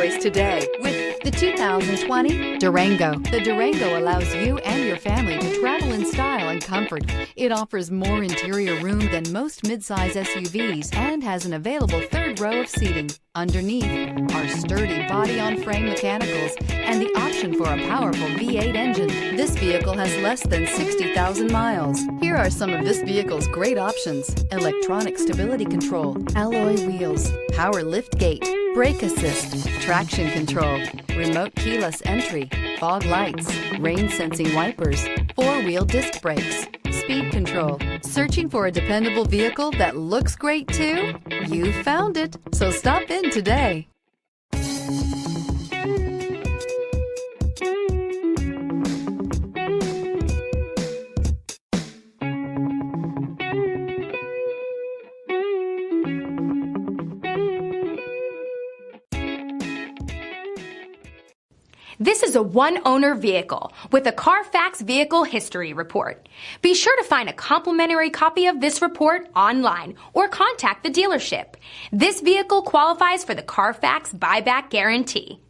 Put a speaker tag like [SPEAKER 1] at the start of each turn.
[SPEAKER 1] choice today with the 2020 Durango. The Durango allows you and your family to travel in style and comfort. It offers more interior room than most midsize SUVs and has an available third row of seating. Underneath are sturdy body-on-frame mechanicals and the option for a powerful V8 engine. This vehicle has less than 60,000 miles. Here are some of this vehicle's great options: electronic stability control, alloy wheels, power lift gate, brake assist, traction control, remote keyless entry, fog lights, rain sensing wipers, four-wheel disc brakes, speed control. Searching for a dependable vehicle that looks great too? You found it, so stop in today.
[SPEAKER 2] This is a one-owner vehicle with a CARFAX Vehicle History Report. Be sure to find a complimentary copy of this report online or contact the dealership. This vehicle qualifies for the CARFAX Buyback Guarantee.